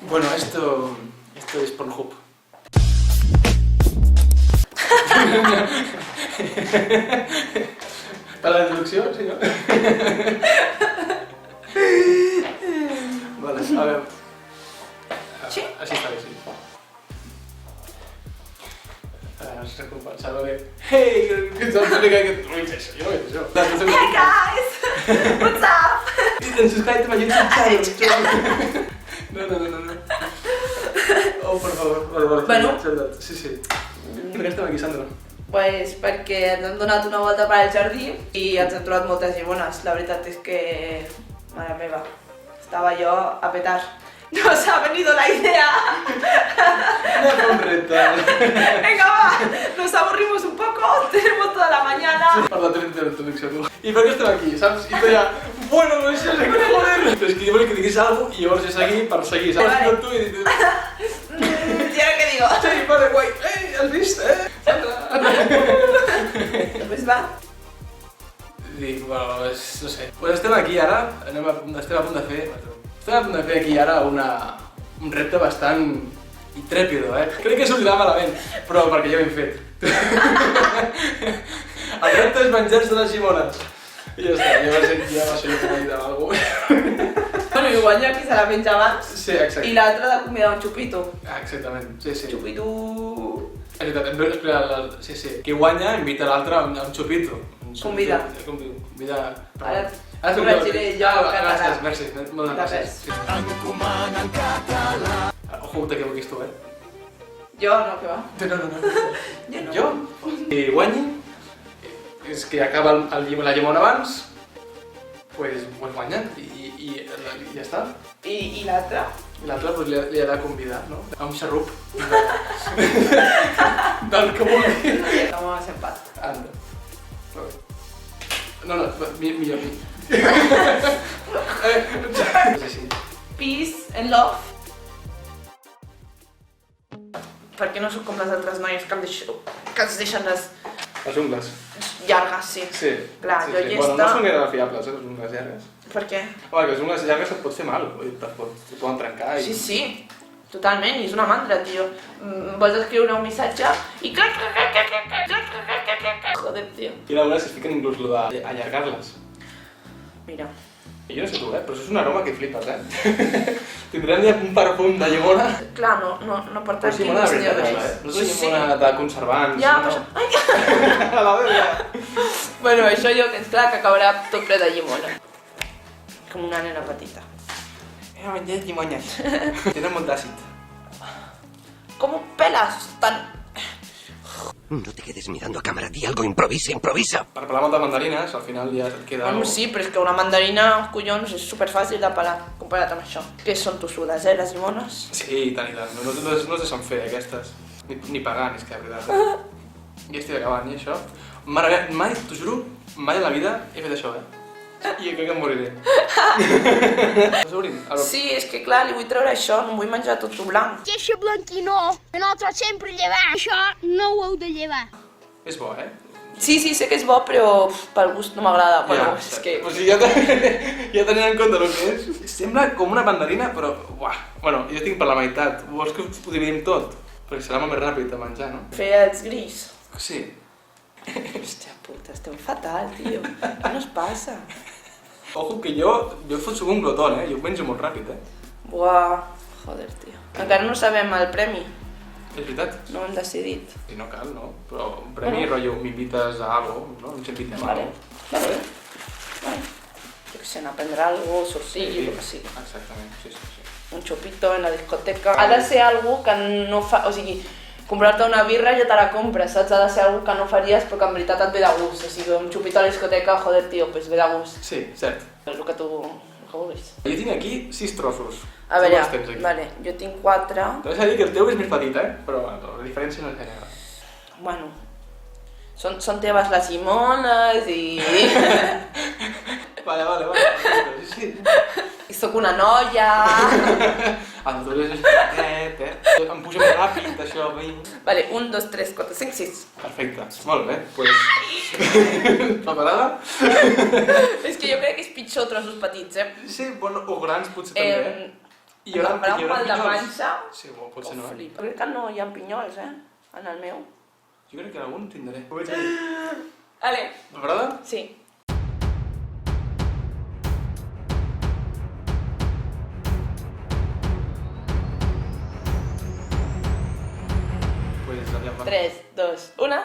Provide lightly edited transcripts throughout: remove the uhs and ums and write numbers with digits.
Bueno, esto es Pornhub. ¿Para la introducción? Sí, ¿no? Vale, a ver. Sí? Així està bé, sí. Es recompensava bé. Hey! Que saps que no veig això, jo no veig això. Hey guys! What's up? And subscribe to my YouTube channel. No. Oh, por favor. Bueno. Sí. Per què estem aquí, Sandra? Pues perquè ens hem donat una volta per al jardí i ens hem trobat moltes llimones. La veritat és que... Mare meva, estava jo a petar. Nos ha venido la idea. No, un reto. Venga, va, nos aburrimos un poco, tenemos toda la mañana. Per la introducció, tu. I per què estem aquí, saps? I tu ja... Bueno, no sé, joder. Però és que jo volia que diguis alguna cosa i llavors jo seguir per seguir, saps? Vale. Tu i dius... ¿Y ahora qué digo? Sí, vale, guai. Has vist, Sandra? Pues va. Dic, bueno, no sé. Pues estem aquí ara, estem a punt de fer aquí ara un repte bastant intrèpido, Crec que sortirà malament, però perquè ja ho hem fet. El repte és menjar-se les llimones. I ja està, ja va ser com a dir alguna cosa. Bueno, igual jo aquí se la menja abans. Sí, exacte. I l'altra de convidar un xupito. Exactament, sí. Xupito... És veritat, hem d'explicar, sí. Qui guanya invita l'altre a un xupito. Convida. Convida... Ara corregiré jo en català. Gràcies, merci, moltes gràcies. Encomana en català. Ojo, que t'equivoquis tu, Jo no, què va? No. Jo no. Jo? I guanyi, és que acaba la llimona abans, pues guanya i ja està. I l'altra? I l'altre pues, li ha de convidar, no? A un xarrup. Del que vulgui. Vamos a desempat. Anda. No, millor mi. Sí. Peace and love. Per què no sóc com les altres noies que ens deixen les Les ungles. llargues, sí. Sí. Clar, jo Bueno, llesta... no són gaire fiables, les ungles llargues. Per què? Home, que les ungles llargues et pot fer mal, et poden trencar i... Sí, totalment, i és una mandra, tio. Vols escriure un missatge i clac. Joder, tio. I a vegades es fiquen inclús lo d'allargar-les. Mira. Jo no sé tu, però això és un aroma que flipes, Tindrem ja un perfum de llimona. Clar, no porta Però és aquí llimona de ni veritat, res. això, No és llimona de conservants, Ja, no. però... Ai! A la veu, Bueno, això jo que és clar que acabarà tot ple de llimona. Com una nena petita. He menjat llimonyes. Tenen molt d'àcid. Com ho peles tan... No te quedes mirando a cámara, di algo, improvisa. Per pelar moltes mandarines, al final ja et queda... Bueno, sí, però és que una mandarina, collons, és superfàcil de pelar, comparat amb això. Que són tossudes, les llimones? Sí, i tant. No es deixen fer, aquestes. Ni pagar, ni és que de veritat. Ja estic acabant, i això? Mare meva, mai, t'ho juro, mai a la vida he fet això, I crec que em moriré. Estàs obrint? Sí, és que clar, li vull treure això, no vull menjar tot blanc. I això blanquí no, que nosaltres sempre llevem. Això no ho heu de llevar. És bo, Sí, sé que és bo, però pel gust no m'agrada. Bueno, és que... O sigui, ja tenint en compte el que és, sembla com una mandarina, però... Uah. Bueno, jo estic per la meitat. Vols que ho dividim tot? Perquè serà molt més ràpid de menjar, no? Fer els gris. Sí. Hòstia puta, estem fatal, tio. Què nos passa? Ojo que jo fot un glotón, jo ho menjo molt ràpid, Buah, joder, tio. Encara no sabem el premi. És veritat. No ho hem decidit. I no cal, no? Però un premi, rotllo, m'invites a algo, no? Ens invitem a Vale. algo. Vale. Jo què sé, anar a prendre alguna cosa, sortir, el que sigui. Exactament, sí. Un xupito en la discoteca. Ha de ser algú que no fa... O sigui, comprar-te una birra ja te la compres, saps? Ha de ser algú que no faries però que en veritat et ve de gust. O sigui, un xupito a la discoteca, joder, tio, pues ve de gust. Sí, cert. És el que tu vulguis. Jo tinc aquí 6 trossos. A veure, Quants tens aquí? vale, jo tinc 4. T'ho vaig a dir que el teu és més petit, però la diferència no és gaire. Bueno, són teves les llimones i... Vale. Sí. I sóc una noia... El tu és petit, Em puja més ràpid, això, veïn. Vale, 1, 2, 3, 4, 5, 6. Perfecte, molt bé, doncs... Preparada? És que jo crec que és pitjor trossos petits, Sí, bueno, o grans potser també. I hi haurà Em farà un mal de pinyols. panxa. Sí, bo, potser no. Flipa. Crec que no hi ha pinyols, en el meu. Jo crec que algun tindré. Ho veig Ale. Preparada? Sí. Pues aviam, va. 3, 2, 1.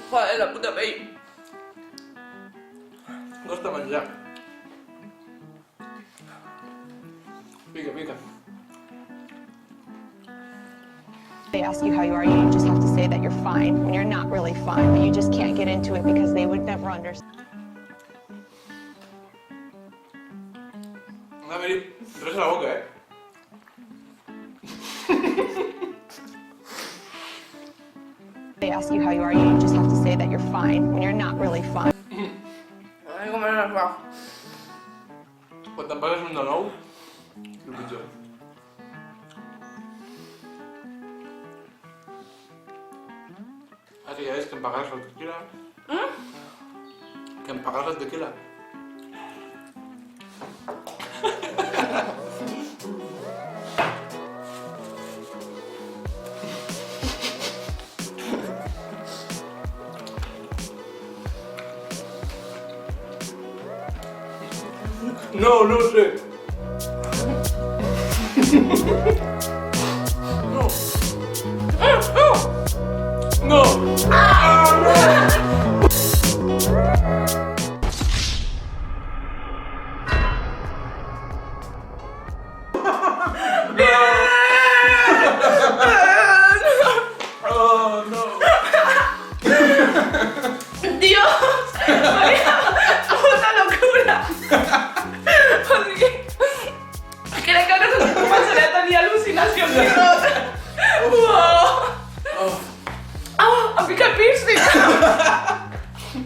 Joder, la puta pell. Costa menjar. Pica, pica. They ask you how you are, you just have to say that you're fine when you're not really fine, but you just can't get into it because they would never understand. A Meri, res a la boca, They ask you how you are, you just have to say that you're fine when you're not really fine. Ai, com no es va. Quan te'n pagues un de nou, el pitjor. Ara ja és que em pagaràs el tequila. Que em pagaràs el tequila. No, no ho sé. No. No. Oh, no. ¡Dios! ¡Vaya puta locura! O sigui, crec que no començaré a tenir al·lucinacions ni tot. Uau! Em pica el piercing!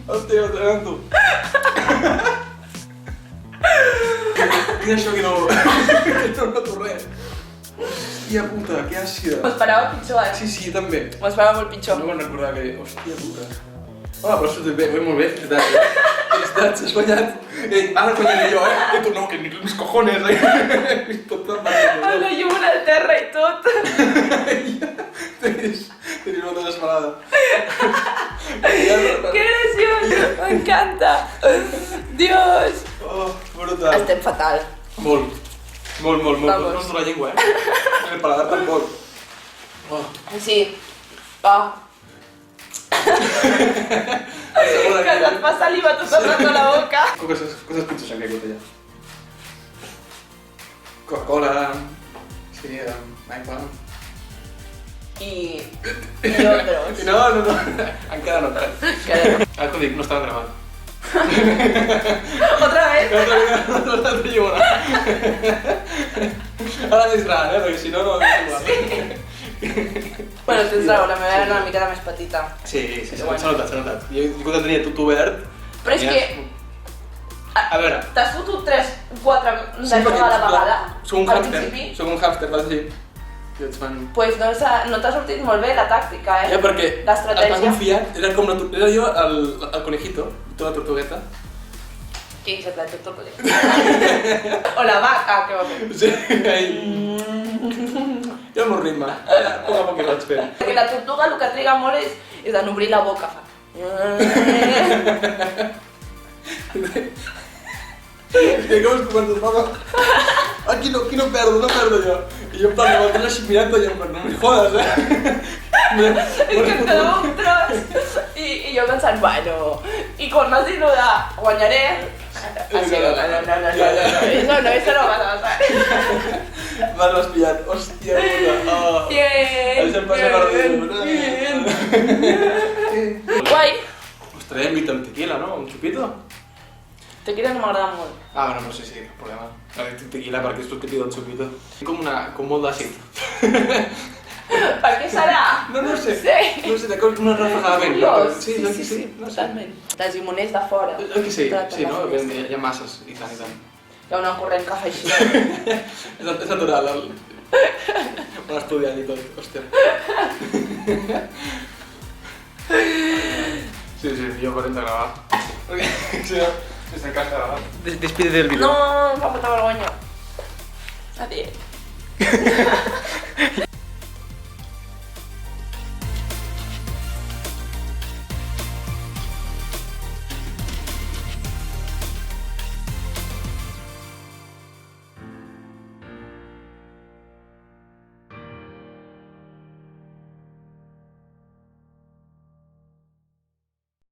Hòstia, t'agrada tu. Mira això que no... que no noto res. Hòstia puta, que àcida. M'esperava pitjor, Sí, sí, jo també. M'esperava molt pitjor. No me'n recordava que... Hòstia puta. Home, però això bé, molt bé, felicitats. Felicitats, has guanyat. Ara guanyaré jo, I tu no, que ni mis cojones, Tot tan Amb la llum al terra i tot. Tenis una desesperada. Que graciós! M'encanta! Dios! Oh, brutal. Estem fatal. Molt. Molt. Vamos. No la llengua, En el paladar tampoc. Oh. Sí. Ah. Que se't fa saliva tot el rato a la boca. Coses pitjors s'han caigut allà. Coca-Cola, sí, aigua... I otros. I no, encara no. Ara t'ho dic, no estava gravant. Otra vez. L'altra lliure. Ara més gran, perquè si no, no és igual. Bueno, tens raó, la meva era una mica més petita. Sí, s'ha notat. Jo quan tenia tot obert... Però és que... A veure... T'has fotut 3-4 d'això a la vegada? Soc un al hàmster, principi? vas dir. I ets fan... Pues no t'ha sortit molt bé la tàctica, Ja, perquè l'estratègia. estava confiat, era com era jo el conejito, tu la tortugueta. I se t'ha tot el O la vaca, que va fer. Sí, ahí. Jo al meu ritme, poc a poc que vaig fent. Perquè la tortuga el que triga molt és en obrir la boca. És que com es comença a dir, aquí no perdo jo. I jo em plan, me vaig així mirant i em plan, no me jodas, És que em quedava un tros i jo pensant, bueno, i quan m'has dit lo de guanyaré, així, no, eso no va a pasar. M'has respillat, hòstia puta. Bien, Això em passa per bien. Guai. Ostres, invita amb tequila, no? Un xupito? Tequila no m'agrada molt. Ah, bueno, no sé si cap problema. Ara dic tequila perquè és el que pido el xupito. Com molt d'àcid. Per què serà? No sé. Sí. No sé, com una rafegada ben. Curiós. Sí, no sé. Totalment. Les llimoners de fora. Que sí, no? Hi ha masses, i tant. Hi ha una corrent que fa així. És natural. M'han estudiat i tot, hòstia. Sí, millor parem de gravar. Perquè, si no, sense cas de gravar. Despídete del vídeo. No, em fa molta vergonya. Adéu.